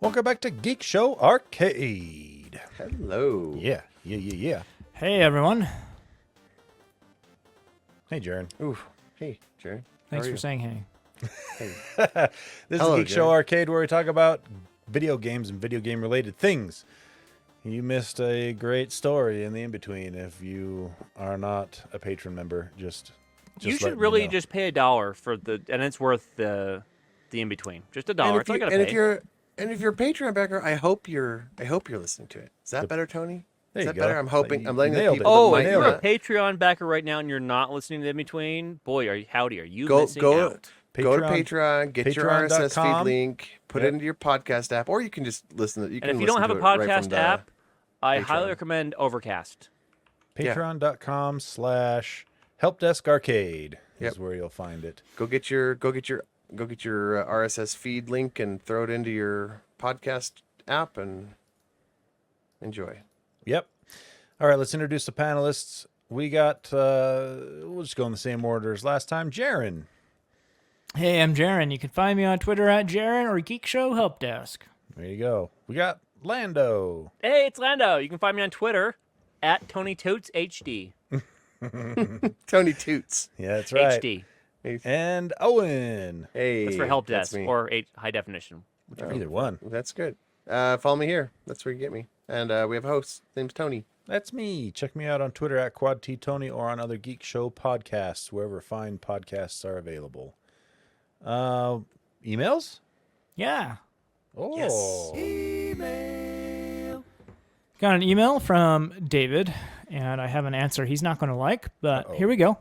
Welcome back to Geekshow Arcade. Hello. Yeah. Hey, everyone. Hey, Jaren. Ooh. Hey, Jerry. Thanks for saying hey. Hey. This Hello, is Geekshow Jaren. Arcade, where we talk about video games and video game related things. You missed a great story in the in-between if you are not a patron member. Just you let should me really know. just pay $1 for the, and it's worth the in-between. Just $1. It's not gonna pay. And if you're a Patreon backer, I hope you're listening to it. Is that better, Tony? There Is you that better? go. I'm hoping. You I'm letting the nailed it. people. Oh, that if might you're a not- Patreon backer right now and you're not listening to the in-between, boy, are you go missing out. go to Patreon, get your RSS feed Patreon.com. link, put it into your podcast app, or you can just listen. You can And if you don't have a listen to it right from podcast the- app, I Patreon. highly recommend Overcast. Patreon.com/helpdeskarcade Yep. is where you'll find it. go get your RSS feed link and throw it into your podcast app and enjoy. Yep. All right, let's introduce the panelists. We got, we'll just go in the same order as last time. Jaren. Hey, I'm Jaren. You can find me on Twitter at Jaren or Geek Show Help Desk. There you go. We got Lando. Hey, it's Lando. You can find me on Twitter at TonyToatsHD. Tony Toots. Yeah, that's right. HD. And Owen. Hey, That's for help that's desk me. or high definition. Either one. That's good. Follow me here. That's where you get me. And we have a host. His name's Tony. That's me. Check me out on Twitter at QuadTTony or on other Geek Show podcasts, wherever fine podcasts are available. Emails? Yeah. Oh. Got an email from David, and I have an answer he's not going to like, but here we go.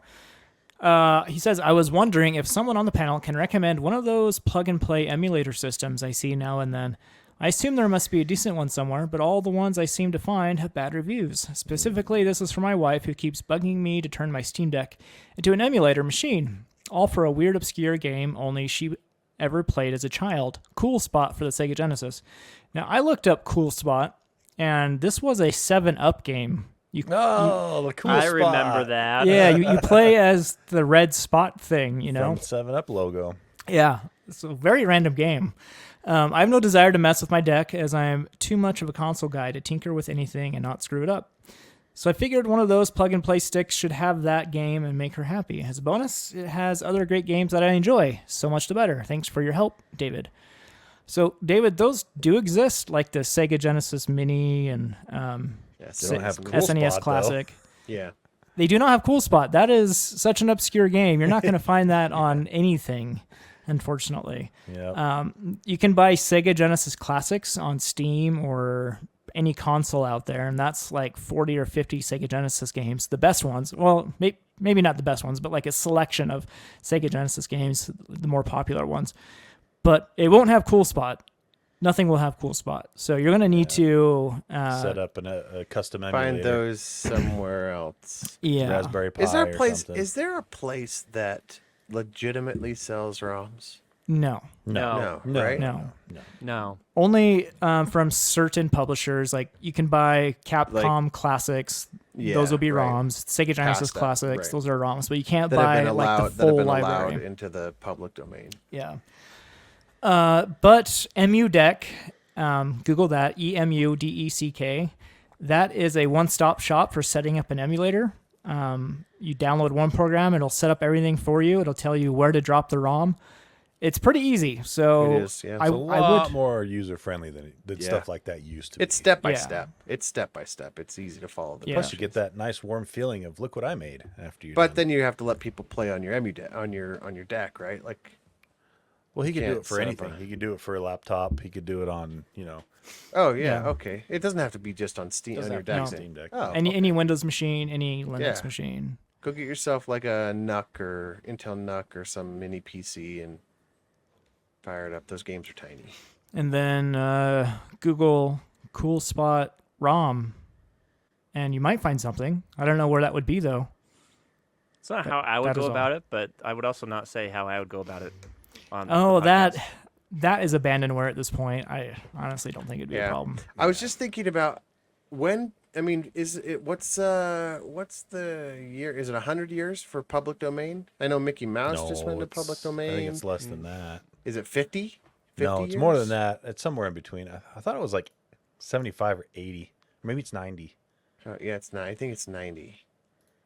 He says, I was wondering if someone on the panel can recommend one of those plug-and-play emulator systems I see now and then. I assume there must be a decent one somewhere, but all the ones I seem to find have bad reviews. Specifically, this is for my wife, who keeps bugging me to turn my Steam Deck into an emulator machine, all for a weird, obscure game only she ever played as a child. Cool Spot for the Sega Genesis. Now, I looked up Cool Spot, and this was a 7-Up game. The cool I spot. remember that. Yeah, you play as the red spot thing, you know? From 7-Up logo. Yeah, it's a very random game. I have no desire to mess with my deck, as I am too much of a console guy to tinker with anything and not screw it up. So I figured one of those plug-and-play sticks should have that game and make her happy. As a bonus, it has other great games that I enjoy. So much the better. Thanks for your help, David. So, David, those do exist, like the Sega Genesis Mini and Yes. They don't have Cool SNES Spot, Classic. Yeah. They do not have Cool Spot. That is such an obscure game. You're not going to find that on anything, unfortunately. Yeah. You can buy Sega Genesis Classics on Steam or any console out there, and that's like 40 or 50 Sega Genesis games. The best ones, well, maybe not the best ones, but like a selection of Sega Genesis games, the more popular ones. But it won't have Cool Spot. Nothing will have Cool Spot. So you're going to need to Set up a custom emulator. Find those somewhere else. Yeah. Raspberry Pi Is there a or place? something. Is there a place that legitimately sells ROMs? No. No. No, right? No. No. Only from certain publishers. Like you can buy Capcom Classics. Yeah, those will be right. ROMs. Sega Genesis Past that, Classics. right. Those are ROMs. But you can't That have buy been like allowed. the That have full been library. allowed into the public domain. Yeah. But EMU Deck, Google that, EMUDECK. That is a one-stop shop for setting up an emulator. You download one program, it'll set up everything for you. It'll tell you where to drop the ROM. It's pretty easy. So It is, yeah. I, It's a I lot would. more user-friendly than Yeah. stuff like that used to be. It's step by Yeah. step. It's step by step. It's easy to follow the. Yeah. Plus, you get that nice warm feeling of, look what I made after you But then you have to let people play on your on your deck, right? Like, Well, he could do can't it for set up anything. a- He could do it for a laptop. He could do it on, oh yeah, Yeah. okay. It doesn't have to be just on Steam doesn't on your have to be deck. on Steam Deck. Oh, Any Windows machine, any Linux Yeah. machine. go get yourself like a NUC or Intel NUC or some mini PC and fire it up. Those games are tiny. And then Google Cool Spot ROM. And you might find something. I don't know where that would be, though. It's not how I would that is go all. about it, but I would also not say how I would go about it on Oh, the podcast. that is abandonware at this point. I honestly don't think it'd be a Yeah. problem. I was just thinking about when. I mean, is it what's the year? Is it 100 years for public domain? I know Mickey Mouse just went to public domain. I think it's less than that. Is it 50? No, it's years? more than that. It's somewhere in between. I thought it was like 75 or 80. Or maybe it's 90. Yeah, it's I think it's 90.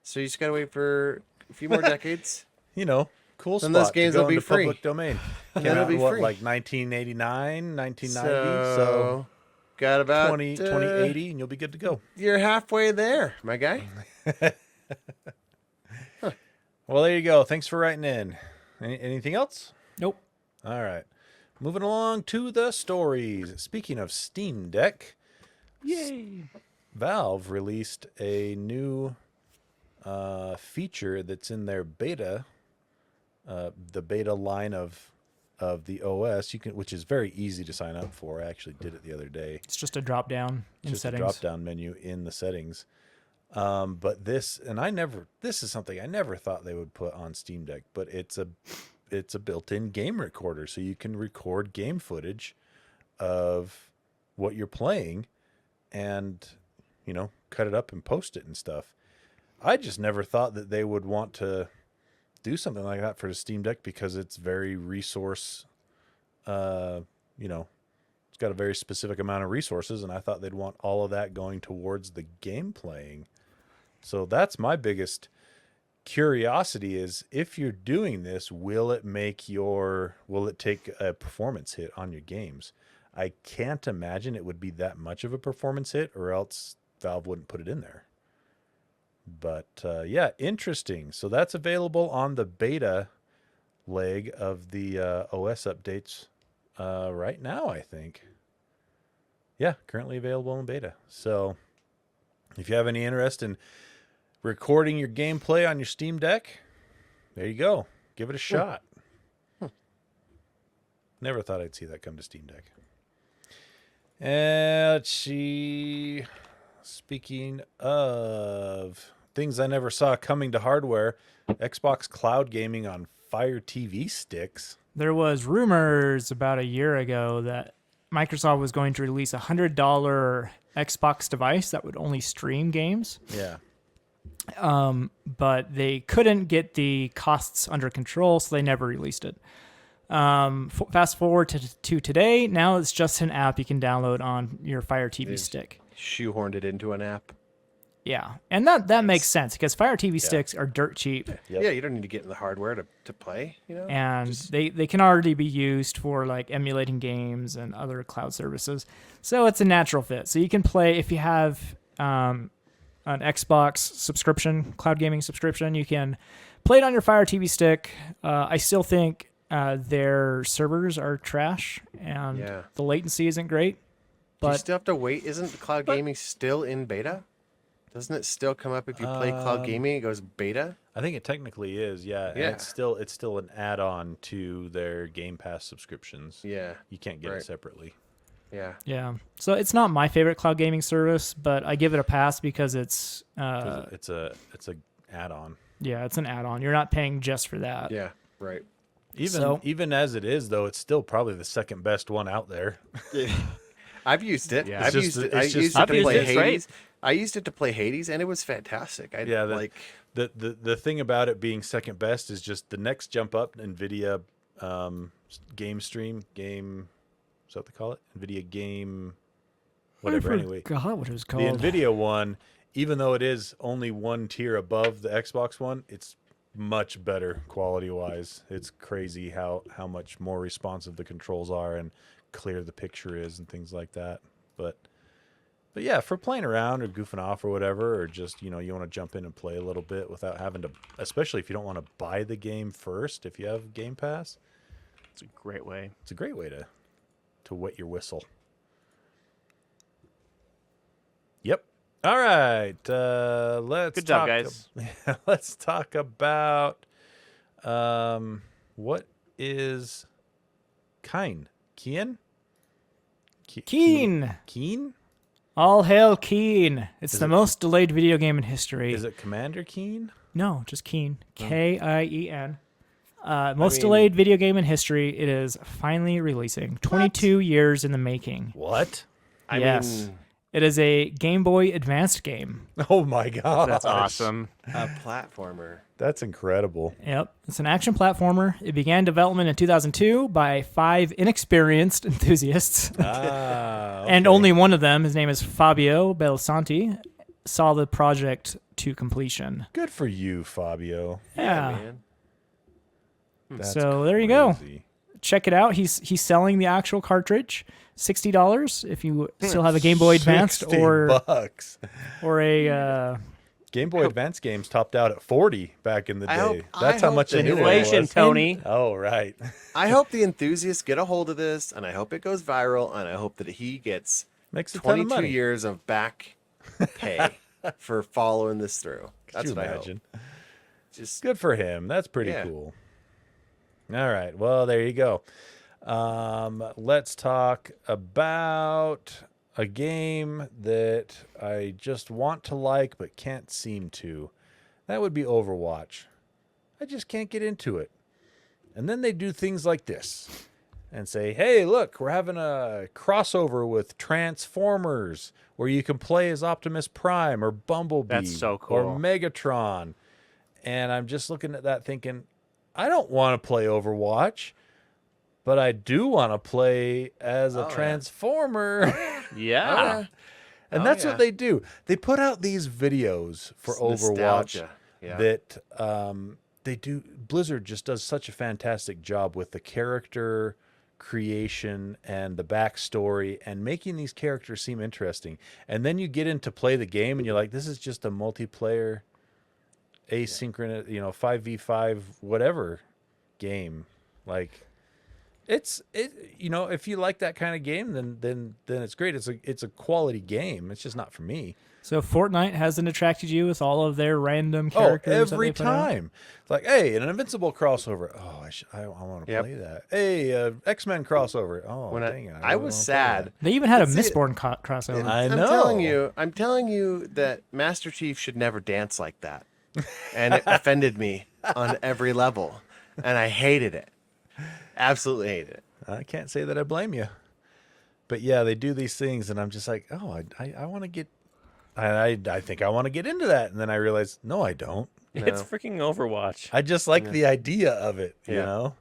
So you just gotta wait for a few more decades. You know, cool Then spot those games to go will be into free. public domain. Then Came it'll out be in what, free. like 1989, 1990? So got about 2080, and you'll be good to go. You're halfway there, my guy. Well, there you go. Thanks for writing in. Anything else? Nope. All right. Moving along to the stories. Speaking of Steam Deck, Yay! Valve released a new feature that's in their beta, the beta line of the OS. Which is very easy to sign up for. I actually did it the other day. It's just a drop down in Just settings. a drop down menu in the settings. But this is something I never thought they would put on Steam Deck, but it's a built-in game recorder, so you can record game footage of what you're playing and, cut it up and post it and stuff. I just never thought that they would want to do something like that for the Steam Deck because it's very resource, it's got a very specific amount of resources, and I thought they'd want all of that going towards the game playing. So that's my biggest curiosity is if you're doing this, will it take a performance hit on your games? I can't imagine it would be that much of a performance hit, or else Valve wouldn't put it in there. But yeah, interesting. So that's available on the beta leg of the OS updates right now, I think. Yeah, currently available in beta. So if you have any interest in recording your gameplay on your Steam Deck, there you go. Give it a shot. Never thought I'd see that come to Steam Deck. Let's see. Speaking of things I never saw coming to hardware, Xbox Cloud Gaming on Fire TV sticks. There was rumors about a year ago that Microsoft was going to release a $100 Xbox device that would only stream games. Yeah. But they couldn't get the costs under control, so they never released it. Fast forward to today. Now it's just an app you can download on your Fire TV stick. Shoehorned it into an app. Yeah, and that makes sense because Fire TV sticks are dirt cheap. Yep. Yeah, you don't need to get in the hardware to play, And they can already be used for like emulating games and other cloud services. So it's a natural fit. So you can play if you have an Xbox subscription, cloud gaming subscription, you can play it on your Fire TV stick. I still think their servers are trash and the latency isn't great. Do you But still have to wait? Isn't cloud gaming still in beta? Doesn't it still come up if you play cloud gaming? It goes beta. I think it technically is, yeah. And Yeah. it's still an add-on to their Gamepass subscriptions. Yeah, You can't get it Right. separately. yeah. yeah, so it's not my favorite cloud gaming service, but I give it a pass because it's 'Cause it's a add-on. it's an add-on. You're not paying just for that. Yeah, right. Even as it is, though, it's still probably the second best one out there. I've used it. Yeah. I've It's used just- it. I it's used just- it I've to used play it, it's great. Hades. I used it to play Hades, and it was fantastic. The thing about it being second best is just the next jump up, NVIDIA game stream, is that what they call it? NVIDIA game, whatever, anyway. God, what it was The called. NVIDIA one, even though it is only one tier above the Xbox one, it's much better quality-wise. It's crazy how much more responsive the controls are and clear the picture is and things like that. But yeah, for playing around or goofing off or whatever, or just, you want to jump in and play a little bit without having to, especially if you don't want to buy the game first, if you have Game Pass, It's a great way. it's a great way to wet your whistle. Yep. All right. Let's Good job, talk guys. let's talk about what is KIEN? KIEN? KIEN. KIEN? All hail KIEN. It's Is the it- most delayed video game in history. Is it Commander KIEN? No, just KIEN. KIEN. Most mean- delayed video game in history. It is finally releasing. 22 years in the making. What? I Yes. mean, It is a Game Boy Advanced game. Oh my god, That's awesome. A platformer. That's incredible. Yep. It's an action platformer. It began development in 2002 by 5 inexperienced enthusiasts. Ah, And okay. only one of them, his name is Fabio Belsanti, saw the project to completion. Good for you, Fabio. Yeah. Man. That's So there you go. crazy. Check it out. He's selling the actual cartridge, $60 if you still have a Game Boy Advanced $60. or a Game Boy Advance games topped out at 40 back in the day. I hope- That's I how hope much the a new one Inflation, was. Tony. Oh, right. I hope the enthusiasts get a hold of this, and I hope it goes viral, and I hope that he gets Makes a ton of 22 money. years of back pay for following this through. Could That's you what imagine? I hope. Just Good for him. That's pretty Yeah. cool. All right. Well, there you go. Let's talk about a game that I just want to like but can't seem to. That would be Overwatch. I just can't get into it. And then they do things like this and say, hey, look, we're having a crossover with Transformers where you can play as Optimus Prime or Bumblebee That's so or cool. Megatron. And I'm just looking at that thinking, I don't want to play Overwatch, but I do want to play as a Oh, yeah. Transformer. Yeah. And Oh, that's yeah. what they do. They put out these videos for It's Overwatch nostalgia. Yeah. that they do. Blizzard just does such a fantastic job with the character creation and the backstory and making these characters seem interesting. And then you get in to play the game and you're like, this is just a multiplayer, asynchronous, 5v5, whatever game. Like, if you like that kind of game, then it's great. It's a quality game. It's just not for me. So Fortnite hasn't attracted you with all of their random Oh, characters that every they put out? time. It's like, hey, an Invincible crossover. Oh, I want to Yep. play that. Hey, X-Men crossover. Oh, when dang it. I really was wanna play sad. They even had a See it. Mistborn crossover. I I'm know. telling you that Master Chief should never dance like that. And it offended me on every level. And I hated it. Absolutely hated it. I can't say that I blame you. But yeah, they do these things, and I'm just like, oh, I want to get... I think I want to get into that. And then I realize, no, I don't. It's freaking Overwatch. I just like the idea of it, you Yeah. know?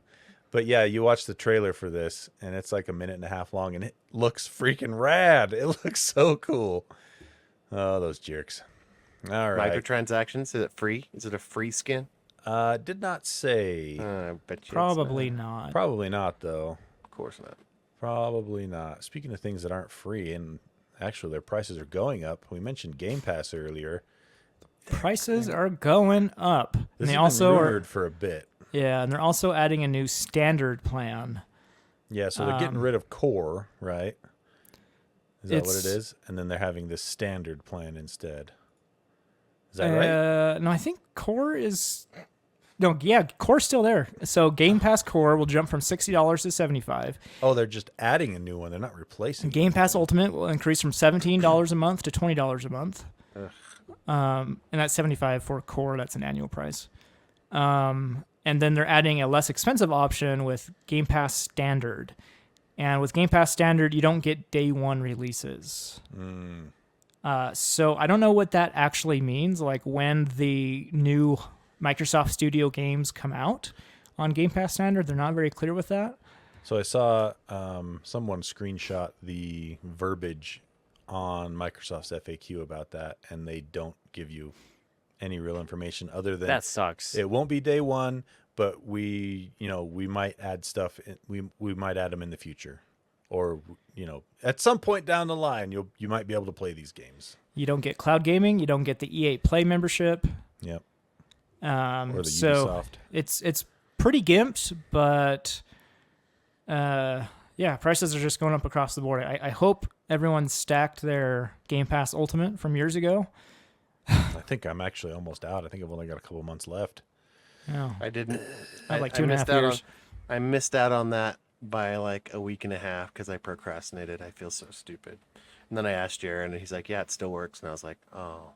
But yeah, you watch the trailer for this, and it's like a minute and a half long, and it looks freaking rad. It looks so cool. Oh, those jerks. All right. Microtransactions, is it free? Is it a free skin? Did not say. I bet you it's Probably not. Probably not, though. Of course not. Probably not. Speaking of things that aren't free, and actually their prices are going up. We mentioned Game Pass earlier. Prices are going up. This And they has also been are, rumored for a bit. yeah, and they're also adding a new standard plan. Yeah, so they're getting rid of Core, right? Is that what it It's- is? And then they're having this standard plan instead. Is that right? No, I think Core is. No, yeah, Core's still there. So Game Pass Core will jump from $60 to $75. Oh, they're just adding a new one. They're not replacing. Game Pass Ultimate will increase from $17 a month to $20 a month. And that's $75 for Core. That's an annual price. And then they're adding a less expensive option with Game Pass Standard. And with Game Pass Standard, you don't get day one releases. So I don't know what that actually means. Like when the new Microsoft Studio games come out on Game Pass Standard, they're not very clear with that. So I saw someone screenshot the verbiage on Microsoft's FAQ about that, and they don't give you any real information other than That sucks. it won't be day one, but we might add stuff. We might add them in the future, or at some point down the line, you might be able to play these games. You don't get cloud gaming. You don't get the EA Play membership. Yep. Or the So Ubisoft. it's pretty gimped, but yeah, prices are just going up across the board. I hope everyone stacked their Game Pass Ultimate from years ago. I think I'm actually almost out. I think I've only got a couple months left. Oh, I didn't. I had like 2.5 missed out years. I missed out on that by like a week and a half because I procrastinated. I feel so stupid. And then I asked Jaron, and he's like, "Yeah, it still works." And I was like, "Oh,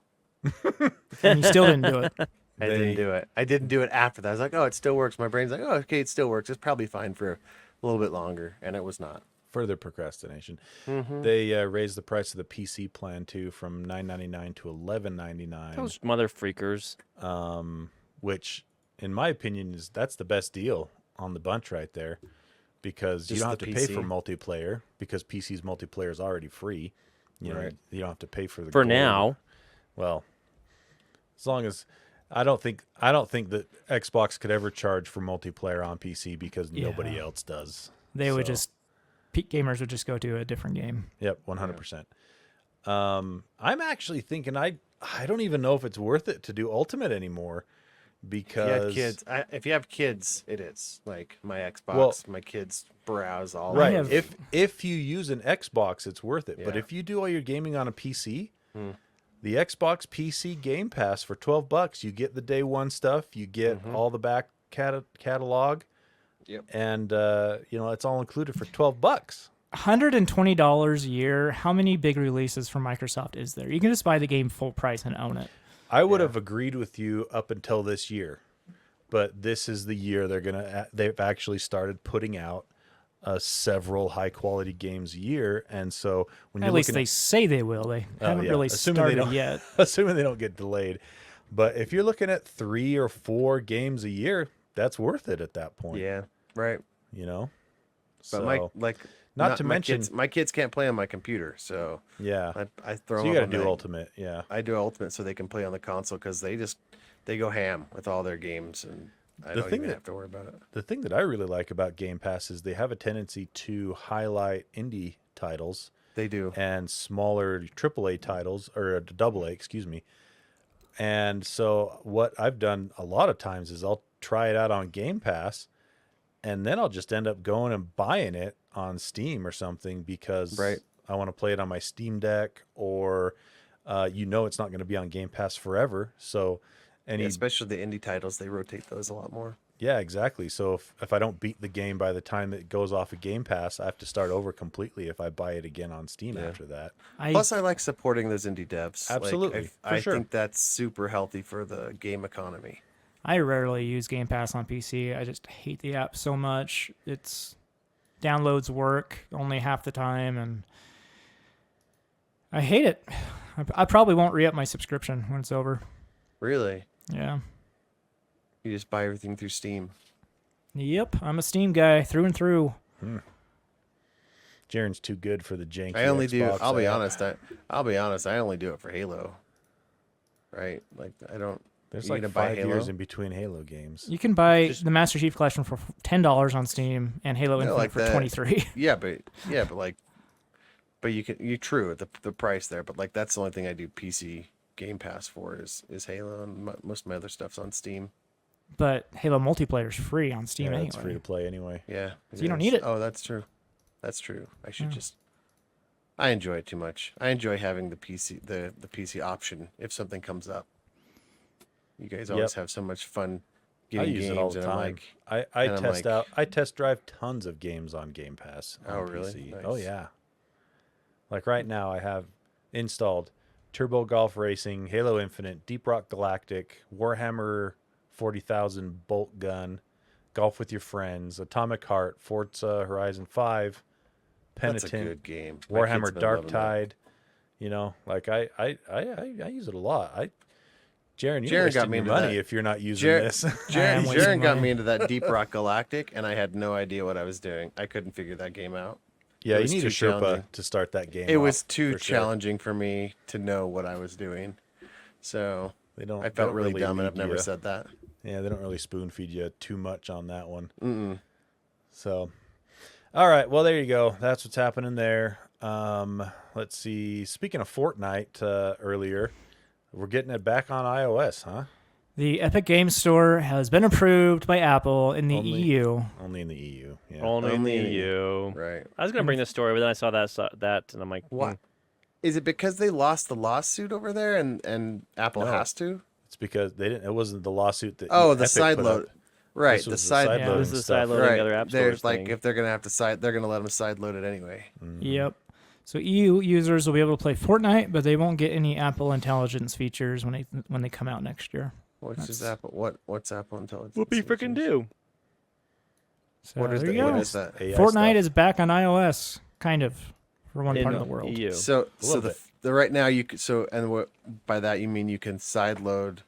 And you still didn't do it. I didn't do it. I didn't do it after that." I was like, "Oh, it still works." My brain's like, "Oh, okay, it still works. It's probably fine for a little bit longer," and it was not. further procrastination. Mm-hmm. They raised the price of the PC plan too from $9.99 to $11.99. Those mother freakers. Which, in my opinion, that's the best deal on the bunch right there, because you Just don't have the to pay for PC. multiplayer because PC's multiplayer is already free. You know, Right. you don't have to pay for the For gold. now. Well, as long as I don't think that Xbox could ever charge for multiplayer on PC because nobody Yeah. else does. They would So, just peak gamers would just go to a different game. Yep, 100%. I'm actually thinking I don't even know if it's worth it to do Ultimate anymore, because If you have kids, it is like my Xbox. Well- My kids browse all right, have- if you use an Xbox, it's worth it. But Yeah. if you do all your gaming on a PC, Hmm. the Xbox PC Game Pass for $12, you get the day one stuff, you get all the back catalog, Yep. and it's all included for $12. $120 a year. How many big releases from Microsoft is there? You can just buy the game full price and own it. I would have agreed with you up until this year, but this is the year they've actually started putting out several high quality games a year, and so when At you're least looking they say they will. They haven't yeah, really assuming they started don't- yet. assuming they don't get delayed. But if you're looking at 3 or 4 games a year, that's worth it at that point. Yeah. Right. You know? But So, not to my mention- my kids can't play on my computer, so yeah. I throw So them you up got to on do the- Ultimate, yeah. I do Ultimate so they can play on the console because they go ham with all their games, and I The don't thing even that- have to worry about it. The thing that I really like about Game Pass is they have a tendency to highlight indie titles They do. and smaller AAA titles, or AA, excuse me. And so what I've done a lot of times is I'll try it out on Game Pass, and then I'll just end up going and buying it on Steam or something because Right. I want to play it on my Steam Deck, or it's not going to be on Game Pass forever. So Yeah, especially the indie titles, they rotate those a lot more. yeah, exactly. So if I don't beat the game by the time it goes off of Game Pass, I have to start over completely if I buy it again on Steam after that. Plus, I like supporting those indie devs. Absolutely, for I sure. think that's super healthy for the game economy. I rarely use Game Pass on PC. I just hate the app so much. It's downloads work only half the time, and I hate it. I probably won't re-up my subscription when it's over. Really, Yeah. you just buy everything through Steam. Yep, I'm a Steam guy through and through. Jaren's too good for the janky. I only do. Xbox I'll be app. honest. I'll be honest. I only do it for Halo. Right? Like I don't. There's you like gonna buy 5 years Halo? in between Halo games. You can buy the Master Chief Collection for $10 on Steam and Halo Yeah, Infinite like for that. $23. Yeah, but you true the price there. But like that's the only thing I do PC Game Pass for is Halo, and most of my other stuff's on Steam. But Halo multiplayer is free on Steam Yeah, anyway. it's free to play anyway. Yeah. So you don't need it. Oh, that's true. That's true. I should just. I enjoy it too much. I enjoy having the PC the PC option if something comes up. You guys always have so much fun I getting use games, it all the and I'm time. like, I test drive tons of games on Game Pass. On Oh, really? PC. Oh Nice. yeah. Like right now, I have installed Turbo Golf Racing, Halo Infinite, Deep Rock Galactic, Warhammer 40,000 Bolt Gun, Golf with Your Friends, Atomic Heart, Forza Horizon 5, Penitent, that's a good game. My kids Warhammer have been Dark loving that. Tide. You know, like I use it a lot. Jaron, Jaron you're got wasting me your into money that. if you're not using Jaron, this. am wasting Jaron got money. me into that Deep Rock Galactic, and I had no idea what I was doing. I couldn't figure that game out. Yeah, It you was need a too Sherpa challenging. to start that game. It was off, too for sure. challenging for me to know what I was doing. So They don't. I they felt don't really dumb, and I've lead never you. said that. Yeah, they don't really spoon feed you too much on that one. Mm-mm. So, all right. Well, there you go. That's what's happening there. Let's see. Speaking of Fortnite, earlier, we're getting it back on iOS, huh? The Epic Games Store has been approved by Apple in the Only- EU. Only in the EU. Yeah. Only in the Only- EU. Right. I was gonna bring this story, but then I saw that, and I'm like, What? Is it because they lost the lawsuit over there, and Apple No. has to? It's because they didn't. It wasn't the lawsuit that. Oh, the Epic side put load. up. Right, This the was the side side Yeah, It loading was the stuff. side loading Right. other app There's stores like thing. if they're gonna have to they're gonna let them side load it anyway. Yep. So EU users will be able to play Fortnite, but they won't get any Apple Intelligence features when they come out next year. Which is That's- Apple? What's Apple Intelligence? Whoopie freaking do. So What is there that? you What go. is that? AI Fortnite stuff. is back on iOS. kind of, for one in part of the world. EU. So little the right now you and what by that you mean you can sideload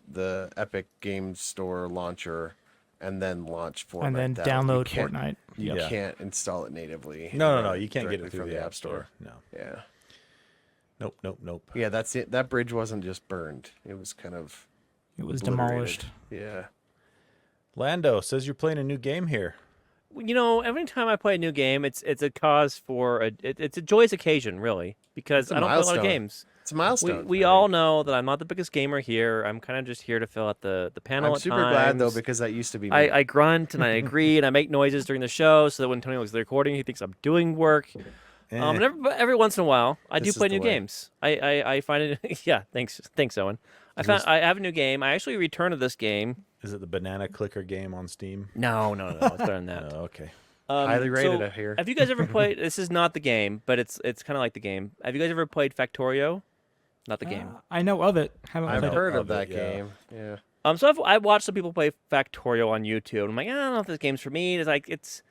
the Epic Games Store launcher and then launch Fortnite. And then down. download You can't- Fortnite. You Yeah. can't install it natively. No. You can't get directly it through from the App Store. No. Yeah. Nope. Yeah, that's it. That bridge wasn't just burned. It was kind of It was obliterated. demolished. Yeah. Lando says you're playing a new game here. Every time I play a new game, it's a cause for it's a joyous occasion, really, because It's a I don't play a lot of milestone. games. It's a milestone. We all know that I'm not the biggest gamer here. I'm kind of just here to fill out the panel. I'm at super glad though times. because that used to be me. I grunt and I agree and I make noises during the show so that when Tony looks at the recording, he thinks I'm doing work. And every once in a while, I do This is play the new way. games. I find it. Yeah, thanks, Owen. I have a new game. I actually returned to this game. Is it the banana clicker game on Steam? No, it's better than that. Oh, okay. Highly rated so out here. Have you guys ever played? This is not the game, but it's kind of like the game. Have you guys ever played Factorio? Not the game. I know of it. Haven't I've played it. heard of of that it, yeah. game. Yeah. So I've watched some people play Factorio on YouTube. I'm like, I don't know if this game's for me. It's like it's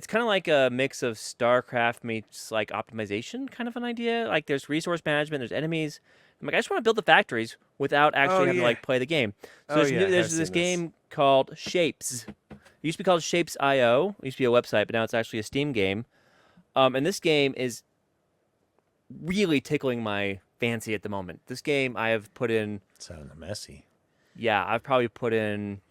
kind of like a mix of StarCraft meets like optimization kind of an idea. Like there's resource management, there's enemies. I'm like, I just want to build the factories without actually having to yeah. like play the game. So Oh, yeah, I have there's seen this this. game called Shapes. It used to be called Shapes.io. It used to be a website, but now it's actually a Steam game. And this game is really tickling my fancy at the moment. This game I have put in, Sounding messy. yeah, I've probably put in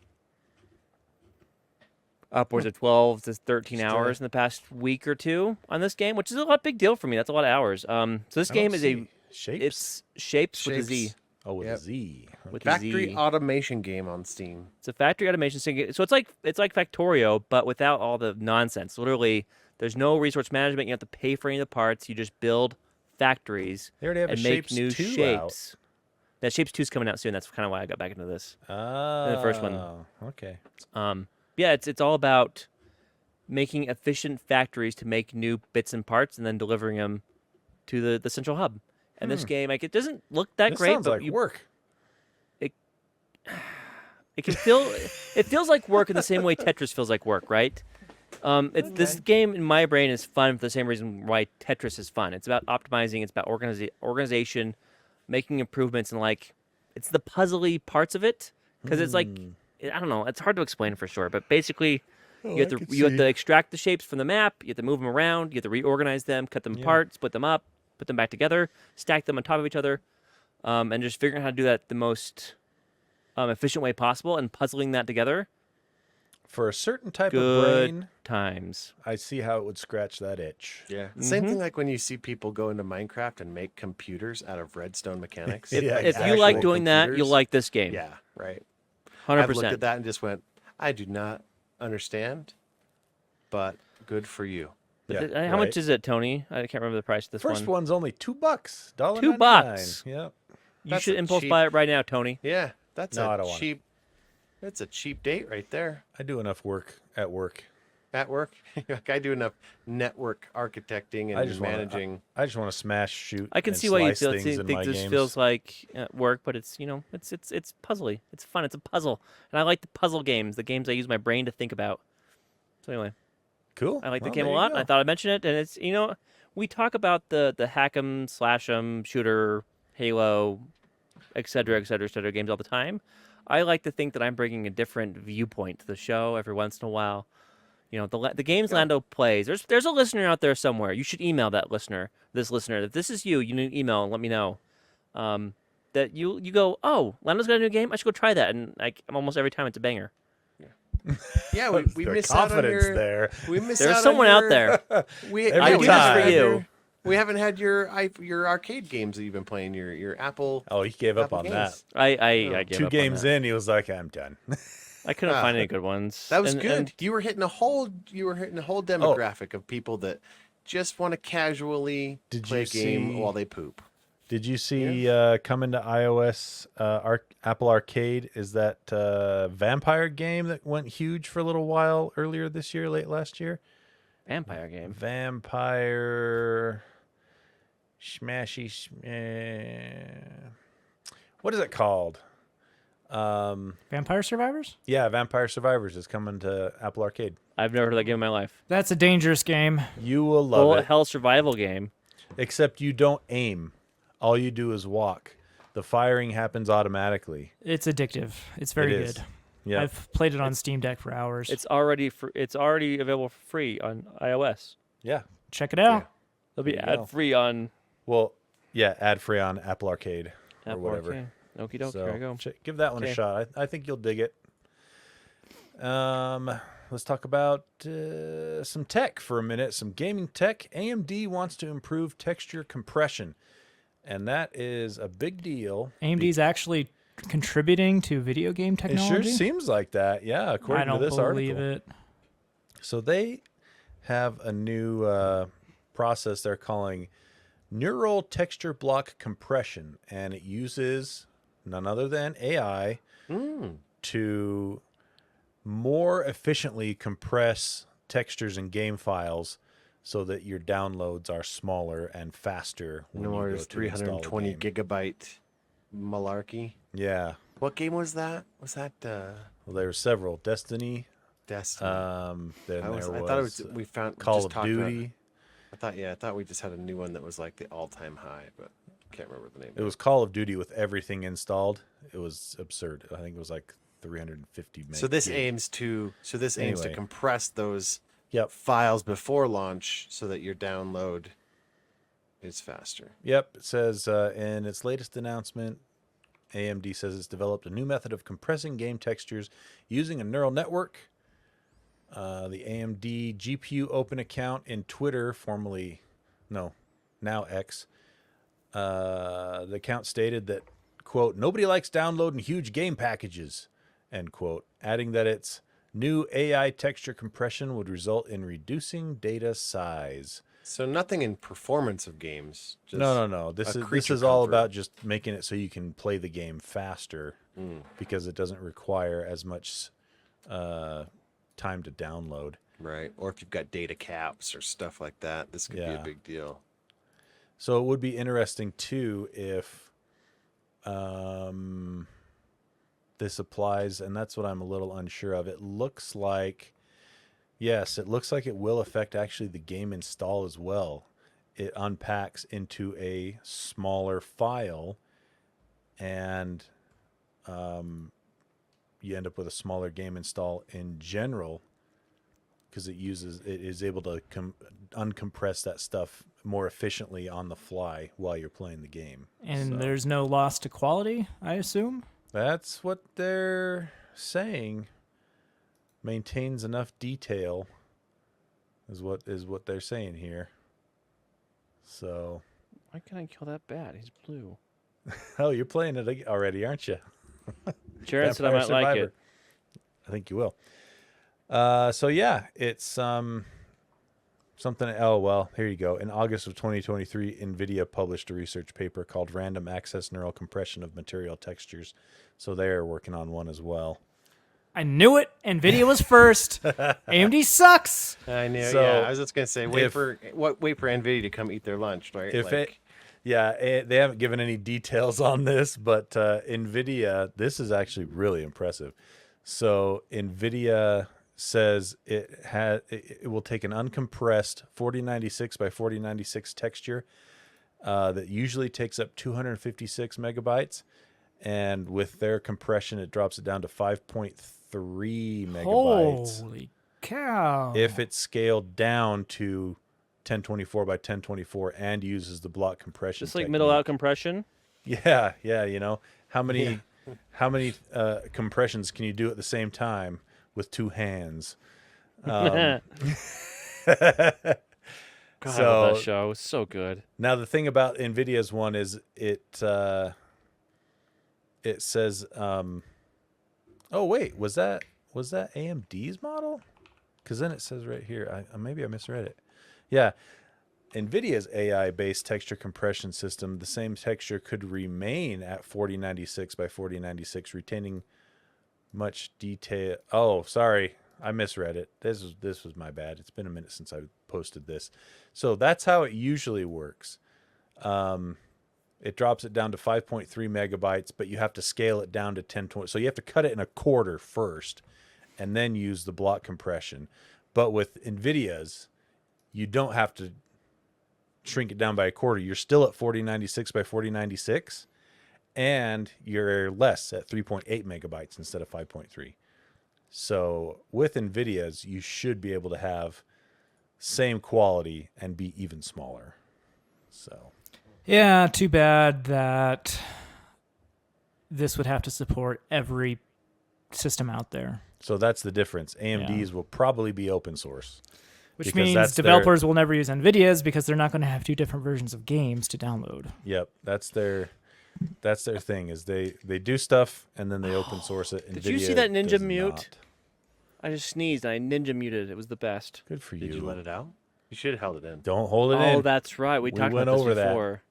upwards of 12 to 13 hours in the past week or two on this game, which is a lot big deal for me. That's a lot of hours. So this I game don't is see shapes. it's Shapes with a Z. Shapes. Oh, with Yep. a Z. With Okay. the Factory Z. automation game on Steam. It's a factory automation thing. So it's like Factorio, but without all the nonsense. Literally, there's no resource management. You have to pay for any of the parts. You just build factories They already have a and make Shapes new 2 shapes. That Shapes 2 is coming out soon. That's kind of why I got back into this. Oh, the first one. Okay. Yeah, it's all about making efficient factories to make new bits and parts and then delivering them to the central hub. And this game, like, it doesn't look that This great, sounds but like work. it can feel it feels like work in the same way Tetris feels like work, right? This game in my brain is fun for the same reason why Tetris is fun. It's about optimizing. It's about organization, making improvements, and like it's the puzzly parts of it because it's like I don't know. It's hard to explain for sure, but basically you have to extract the shapes from the map. You have to move them around. You have to reorganize them, cut them apart, split them up, put them back together, stack them on top of each other, and just figuring out how to do that the most efficient way possible and puzzling that together. For a certain type of Good brain, times. I see how it would scratch that itch. Yeah. Same thing like when you see people go into Minecraft and make computers out of redstone mechanics. Yeah, If you actual like doing that, you'll computers. like this game. Yeah, right. 100%. I've looked at that and just went, I do not understand, but good for you. But Yeah, how much right. is it, Tony? I can't remember the price of this First one. one's only $2. $1.99. $2. Yep. You That's should a impulse cheap- buy it right now, Tony. Yeah, that's No, I a don't want it. cheap. That's a cheap date right there. I do enough work at work. At work, like I do enough network architecting I and just managing. I just want to smash, shoot. I can and see why you slice feel things think in my this games. feels like work, but it's it's puzzly. It's fun. It's a puzzle, and I like the puzzle games, the games I use my brain to think about. So anyway, Cool. I like the Well, game a there you lot. go. I thought I'd mention it, and it's we talk about the hack 'em, slash 'em, shooter, Halo, et cetera, games all the time. I like to think that I'm bringing a different viewpoint to the show every once in a while. The games Lando plays. There's a listener out there somewhere. You should email that listener. If this is you, you need to email and let me know. That you go, oh, Lando's got a new game. I should go try that. And almost every time it's a banger. Yeah, we The miss out on confidence your. there. We miss There's out someone on out there. We, Every I do this time. for you. We haven't had your arcade games that you've been playing. Your Apple. Oh, he gave up Apple on games. I gave that. 2 up on games that. in, he was like, I'm done. I couldn't find any good ones. That was And- good. and You were hitting a whole demographic of people that just want to casually Did play you a game see- while they poop. Did you see coming to iOS Apple Arcade is that vampire game that went huge for a little while earlier this year, late last year? Vampire game. Vampire what is it called? Vampire Survivors? Yeah, Vampire Survivors is coming to Apple Arcade. I've never heard of that game in my life. That's a dangerous game. You will love Bullet it. hell survival game. Except you don't aim. All you do is walk. The firing happens automatically. It's addictive. It's very It is. good. Yeah. I've played it on Steam Deck for hours. It's already available for free on iOS. Yeah. Check it out. It'll be There you go. ad free on Well, yeah, ad free on Apple Arcade or Apple whatever. Arcade. Okie doke. So There you go. give that one a Okay. shot. I think you'll dig it. Let's talk about some tech for a minute. Some gaming tech. AMD wants to improve texture compression, and that is a big deal. AMD's actually contributing to video game It technology. sure seems like that. Yeah, I according don't to this believe article. it. So they have a new process they're calling neural texture block compression, and it uses none other than AI to more efficiently compress textures and game files so that your downloads are smaller and faster when No you more go to install a 320 game. gigabyte malarkey. Yeah. What game was that? Was that Well, there were several. Destiny. Destiny? Then I there thought it was. was We found Call just of talked about- Duty. I thought we just had a new one that was like the all-time high, but can't remember the name. It was Call of Duty with everything installed. It was absurd. I think it was like 350 meg. So this gig. aims to Anyway. compress those Yep. files before launch so that your download is faster. Yep. It says in its latest announcement, AMD says it's developed a new method of compressing game textures using a neural network. The AMD GPU Open account in Twitter, now X, the account stated that, quote, nobody likes downloading huge game packages, end quote, adding that its new AI texture compression would result in reducing data size. So nothing in performance of games. Just No. This a is creature all comfort. about just making it so you can play the game faster because it doesn't require as much time to download. Right. Or if you've got data caps or stuff like that, this could be Yeah. a big deal. So it would be interesting too if this applies, and that's what I'm a little unsure of. It looks like, yes, it looks like it will affect actually the game install as well. It unpacks into a smaller file, and you end up with a smaller game install in general because it is able to uncompress that stuff more efficiently on the fly while you're playing the game. And So there's no loss to quality, I assume. that's what they're saying. Maintains enough detail is what they're saying here. So, Why can't I kill that bat? He's blue. oh, you're playing it already, aren't you? Sharon said I Vampire might like Survivor. it. I think you will. So yeah, it's something. Oh well, here you go. In August of 2023, NVIDIA published a research paper called "Random Access Neural Compression of Material Textures." So they are working on one as well. I knew it. NVIDIA was first. AMD sucks. I knew. So, yeah, I was just gonna say, wait if- for Nvidia to come eat their lunch, right? They haven't given any details on this, but NVIDIA, this is actually really impressive. So NVIDIA says it will take an uncompressed 4096 by 4096 texture that usually takes up 256 megabytes, and with their compression, it drops it down to 5.3 megabytes. Holy cow. If it's scaled down to 1024 by 1024 and uses the block compression, Just like middle out compression. Yeah, you know how many compressions can you do at the same time with two hands? God, I So- love that show. It's so good. Now the thing about NVIDIA's one is it says oh wait, was that AMD's model? Because then it says right here, maybe I misread it. Yeah, NVIDIA's AI-based texture compression system, the same texture could remain at 4096 by 4096, retaining much detail. Oh, sorry, I misread it. This was my bad. It's been a minute since I posted this. So that's how it usually works. It drops it down to 5.3 megabytes, but you have to scale it down to 1020. So you have to cut it in a quarter first, and then use the block compression. But with NVIDIA's, you don't have to shrink it down by a quarter. You're still at 4096 by 4096, and you're less at 3.8 megabytes instead of 5.3. So with NVIDIA's, you should be able to have same quality and be even smaller. So Yeah, too bad that this would have to support every system out there. So that's the difference. AMD's will probably be open source. Which because means that's developers will never use NVIDIA's because they're not going to have two different versions of games to download. Yep, that's their thing is they do stuff and then they open source it. Did you see NVIDIA that ninja does mute? not. I just sneezed. I ninja muted. It was the best. Good for Did you let it out? You should have held it in. Don't hold it Oh, in. that's right. We talked went about this over that. before.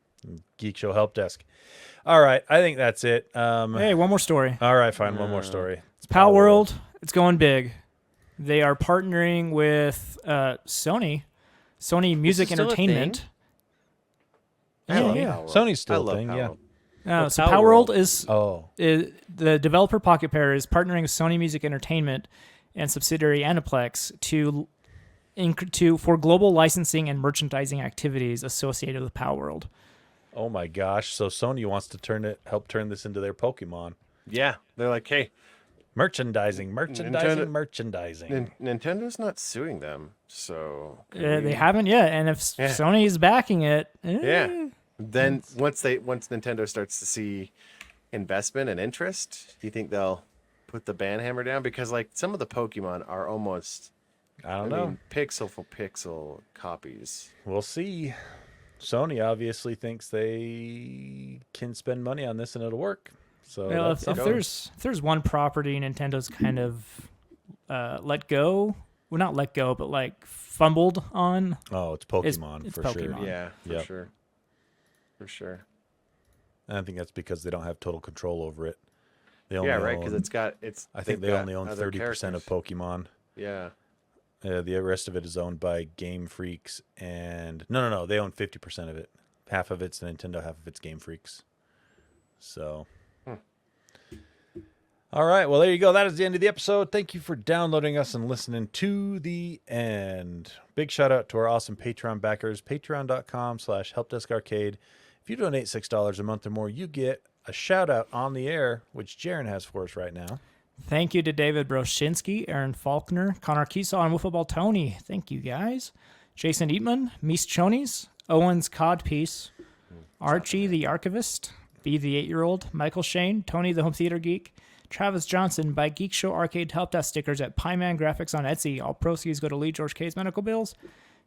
Geek Show Help Desk. All right, I think that's it. Hey, one more story. All right, fine. One more story. It's Palworld. It's going big. They are partnering with Sony Music is still a Entertainment. I love Yeah. Palworld. Sony's still I a love thing, yeah. Palworld. So Palworld. Palworld is the developer Pocket Pair is partnering with Sony Music Entertainment and subsidiary Aniplex for global licensing and merchandising activities associated with Palworld. Oh my gosh! So Sony wants to help turn this into their Pokemon Yeah, they're like, hey, merchandising. Nintendo's not suing them, so They haven't yet, and if Sony is backing it, yeah. Then once Nintendo starts to see investment and interest, do you think they'll put the ban hammer down? Because like some of the Pokemon are almost, I don't know. pixel for pixel copies. We'll see. Sony obviously thinks they can spend money on this and it'll work. So well, that's if something. there's one property Nintendo's kind of let go, well not let go, but like fumbled on. Oh, it's Pokemon it's for Pokemon. sure. Yeah, for Yep. sure. For sure. And I think that's because they don't have total control over it. They only Yeah, right. Because own- I think they only own other 30% of characters. Pokemon. Yeah. The rest of it is owned by Game Freaks, and no, they own 50% of it. Half of it's Nintendo, half of it's Game Freaks. So, all right. Well, there you go. That is the end of the episode. Thank you for downloading us and listening to the end. Big shout out to our awesome Patreon backers. Patreon.com/HelpDeskArcade. If you donate $6 a month or more, you get a shout out on the air, which Jaron has for us right now. Thank you to David Broshinsky, Aaron Faulkner, Connor Keesaw, and Wiffleball Tony. Thank you, guys. Jason Eatman, Mies Chonies, Owens Codpiece, Archie the Archivist, B the 8-year-old, Michael Shane, Tony the Home Theater Geek, Travis Johnson, buy Geekshow Arcade Help Desk stickers at Pieman Graphics on Etsy. All proceeds go to Lee George K's medical bills.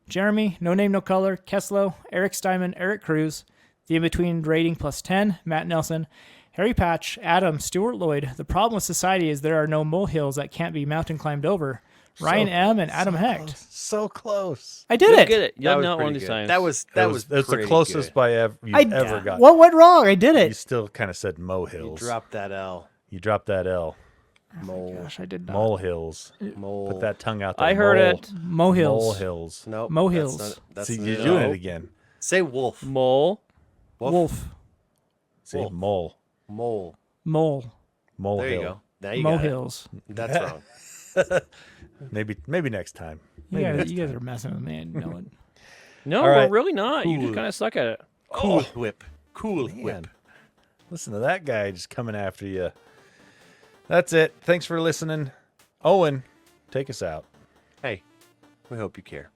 Jeremy, No Name No Color, Keslo, Eric Steinman, Eric Cruz, The In-Between Rating Plus 10, Matt Nelson, Harry Patch, Adam, Stuart Lloyd. The problem with society is there are no molehills that can't be mountain climbed over. Ryan M. and Adam Hecht. So close. I did You'll it. get it. That You'll was know one of pretty these good. times. That's That's the pretty closest good. by you've ever got. What went wrong? I did You it. still kind of said You molehills. dropped that L. You dropped that L. Mole. Gosh, I did not. Molehills. Mole. Put that tongue out there. I heard it. Mohills. Molehills. Nope. Mohills. That's See, not you're it. doing No. it again. Say wolf. Mole. Wolf. See, Wolf. mole. Mole. Mole. Molehill. There you go. Now you got it. Mohills. That's wrong. Maybe next time. You guys are messing with me. I know it. No, All we're right. really not. You just Cool. kind of suck at it. Cool whip. Cool Man, whip. listen to that guy just coming after you. That's it. Thanks for listening. Owen, take us out. Hey, we hope you care.